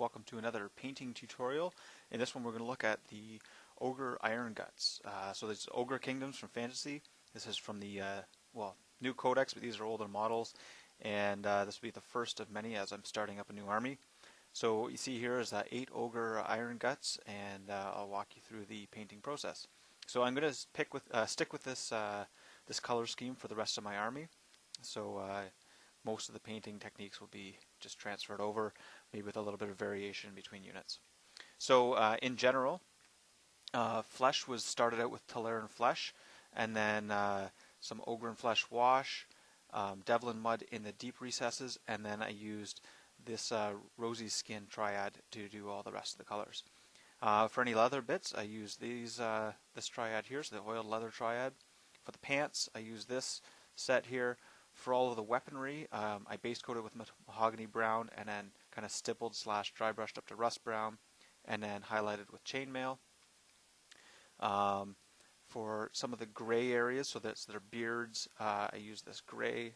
welcome to another painting tutorial. In this one we're going to look at the Ogre Ironguts. So there's Ogre Kingdoms from Fantasy. This is from the new codex, but these are older models, and this will be the first of many as I'm starting up a new army. So what you see here is 8 Ogre Ironguts, and I'll walk you through the painting process. So I'm going to stick with this this color scheme for the rest of my army. So most of the painting techniques will be just transferred over, maybe with a little bit of variation between units. So in general, flesh was started out with Teleran flesh, and then some Ogre and flesh wash, Devlin mud in the deep recesses, and then I used this rosy skin triad to do all the rest of the colors. For any leather bits, I use this triad here, so the oiled leather triad. For the pants, I use this set here. For all of the weaponry, I base coated with mahogany brown and then kind of stippled / dry brushed up to rust brown and then highlighted with chainmail. For some of the gray areas, so that's their beards, I use this gray,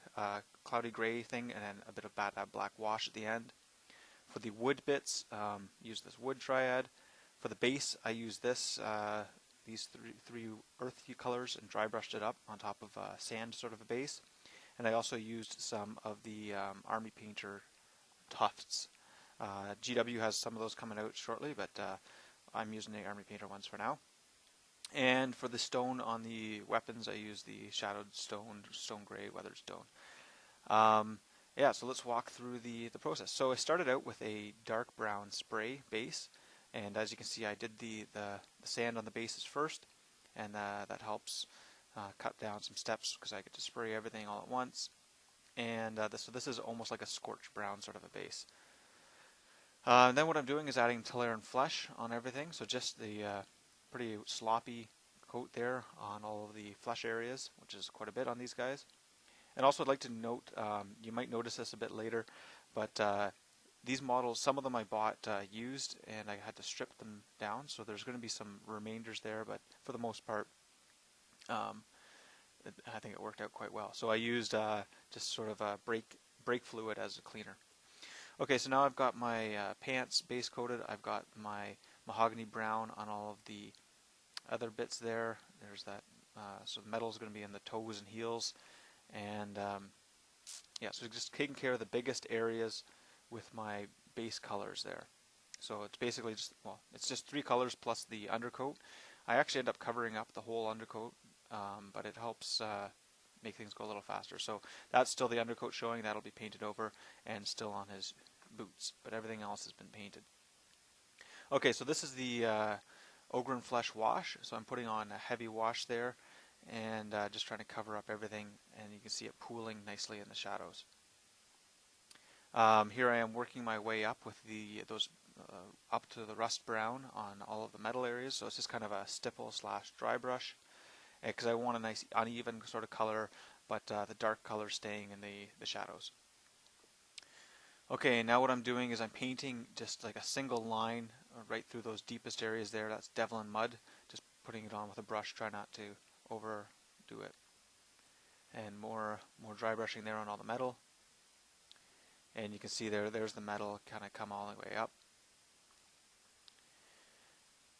cloudy gray thing and then a bit of bad black wash at the end. For the wood bits, use this wood triad. For the base, I use these three earthy colors and dry brushed it up on top of sand sort of a base. And I also used some of the Army Painter tufts. GW has some of those coming out shortly, but I'm using the Army Painter ones for now. And for the stone on the weapons, I use the shadowed stone gray, weathered stone. Yeah, so let's walk through the process. So I started out with a dark brown spray base, and as you can see, I did the sand on the bases first, and that helps cut down some steps because I get to spray everything all at once. And so this is almost like a scorched brown sort of a base. Then what I'm doing is adding Teleran flesh on everything, so just the pretty sloppy coat there on all of the flesh areas, which is quite a bit on these guys. And also I'd like to note, you might notice this a bit later, but these models, some of them I bought used, and I had to strip them down, so there's going to be some remainders there, but for the most part, I think it worked out quite well. So I used just sort of a brake fluid as a cleaner. Okay, so now I've got my pants base coated. I've got my mahogany brown on all of the other bits there. There's that. So the metal is going to be in the toes and heels, and yeah, so just taking care of the biggest areas with my base colors there. So it's basically it's just 3 colors plus the undercoat. I actually end up covering up the whole undercoat, but it helps make things go a little faster. So that's still the undercoat showing. That'll be painted over and still on his boots, but everything else has been painted. Okay, so this is the Ogre and Flesh wash. So I'm putting on a heavy wash there and just trying to cover up everything, and you can see it pooling nicely in the shadows. Here I am working my way up with those up to the rust brown on all of the metal areas. So it's just kind of a stipple / dry brush, because I want a nice uneven sort of color, but the dark color staying in the shadows. Okay, now what I'm doing is I'm painting just like a single line right through those deepest areas there. That's Devlin mud, just putting it on with a brush, try not to overdo it. And more dry brushing there on all the metal. And you can see there's the metal kind of come all the way up.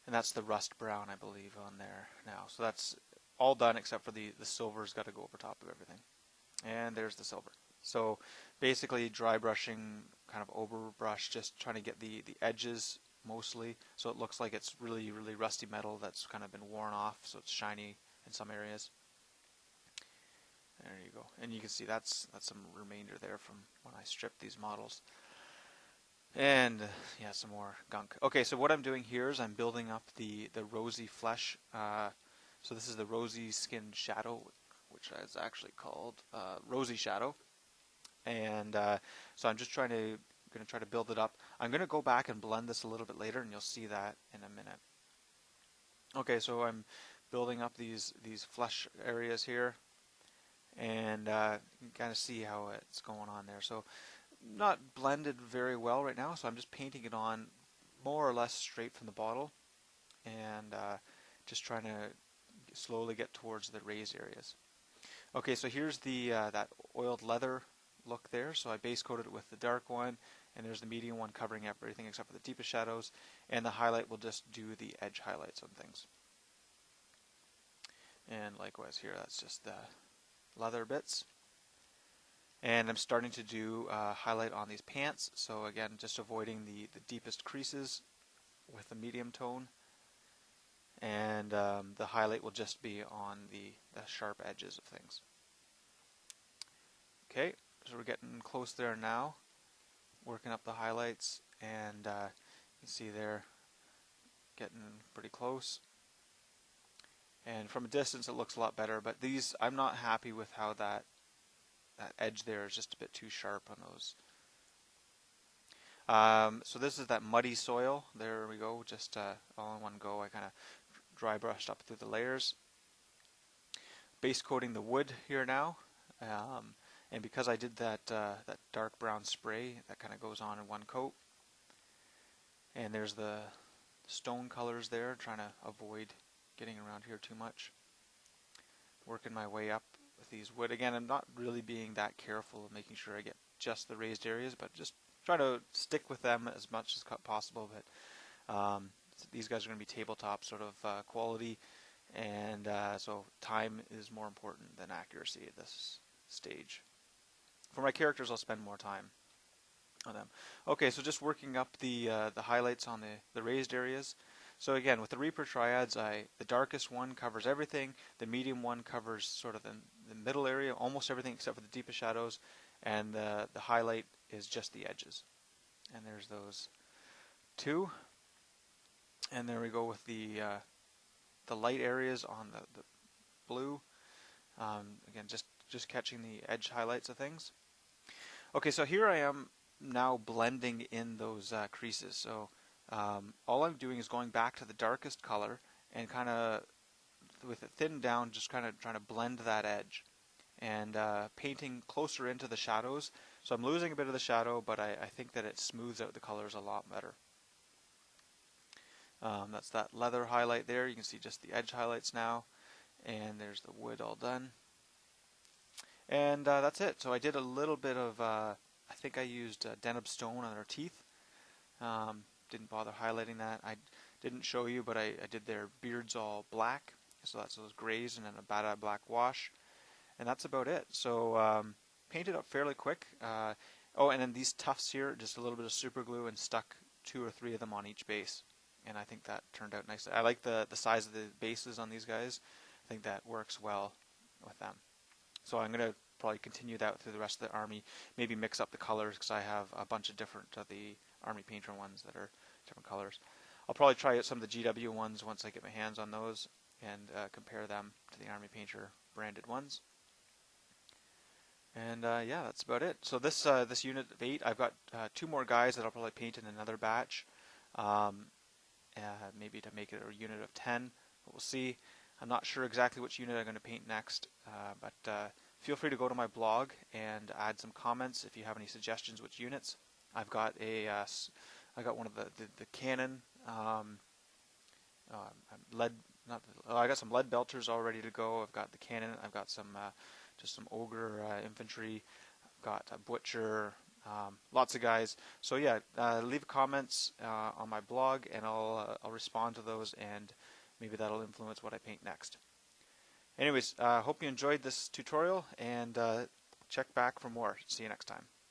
And that's the rust brown, I believe, on there now. So that's all done except for the silver's got to go over top of everything. And there's the silver. So basically dry brushing, kind of overbrush, just trying to get the edges mostly, so it looks like it's really, really rusty metal that's kind of been worn off, so it's shiny in some areas. There you go. And you can see that's some remainder there from when I stripped these models. And yeah, some more gunk. Okay, so what I'm doing here is I'm building up the rosy flesh. So this is the rosy skin shadow, which is actually called Rosy Shadow. And so I'm just going to try to build it up. I'm going to go back and blend this a little bit later, and you'll see that in a minute. Okay, so I'm building up these flesh areas here, and you can kind of see how it's going on there. So not blended very well right now, so I'm just painting it on more or less straight from the bottle, and just trying to slowly get towards the raised areas. Okay, so here's that oiled leather look there. So I base coated it with the dark one, and there's the medium one covering everything except for the deepest shadows, and the highlight will just do the edge highlights on things. And likewise here, that's just the leather bits. And I'm starting to do highlight on these pants, so again, just avoiding the deepest creases with the medium tone. And the highlight will just be on the sharp edges of things. Okay, so we're getting close there now, working up the highlights, and you can see they're getting pretty close. And from a distance it looks a lot better, but these, I'm not happy with how that edge there is just a bit too sharp on those. So this is that muddy soil. There we go, just all in one go. I kind of dry brushed up through the layers. Base coating the wood here now. And because I did that dark brown spray, that kind of goes on in one coat. And there's the stone colors there, trying to avoid getting around here too much. Working my way up with these wood. Again, I'm not really being that careful of making sure I get just the raised areas, but just try to stick with them as much as possible. But these guys are going to be tabletop sort of quality, and so time is more important than accuracy at this stage. For my characters, I'll spend more time on them. Okay, so just working up the highlights on the raised areas. So again, with the Reaper Triads, the darkest one covers everything, the medium one covers sort of the middle area, almost everything except for the deepest shadows, and the highlight is just the edges. And there's those two. And there we go with the light areas on the blue. Again, just catching the edge highlights of things. Okay, so here I am now blending in those creases. So all I'm doing is going back to the darkest color and kind of, with it thinned down, just kind of trying to blend that edge and painting closer into the shadows. So I'm losing a bit of the shadow, but I think that it smooths out the colors a lot better. That's that leather highlight there. You can see just the edge highlights now, and there's the wood all done. And that's it. So I did a little bit of, I think I used Deneb stone on their teeth. Didn't bother highlighting that. I didn't show you, but I did their beards all black. So that's those grays and then a bad black wash. And that's about it. So painted up fairly quick. Oh, and then these tufts here, just a little bit of super glue and stuck 2 or 3 of them on each base. And I think that turned out nicely. I like the size of the bases on these guys. I think that works well with them. So I'm going to probably continue that through the rest of the army. Maybe mix up the colors because I have a bunch of different of the army painter ones that are different colors. I'll probably try out some of the GW ones once I get my hands on those and compare them to the army painter branded ones. And yeah, that's about it. So this unit of 8, I've got 2 more guys that I'll probably paint in another batch. Maybe to make it a unit of 10, but we'll see. I'm not sure exactly which unit I'm going to paint next, but feel free to go to my blog and add some comments if you have any suggestions which units. I've got I got one of the cannon lead. I got some lead belters all ready to go. I've got the cannon. I've got some just some ogre infantry. I've got a butcher. Lots of guys. So yeah, leave comments on my blog, and I'll respond to those, and maybe that'll influence what I paint next. Anyways, hope you enjoyed this tutorial, and check back for more. See you next time.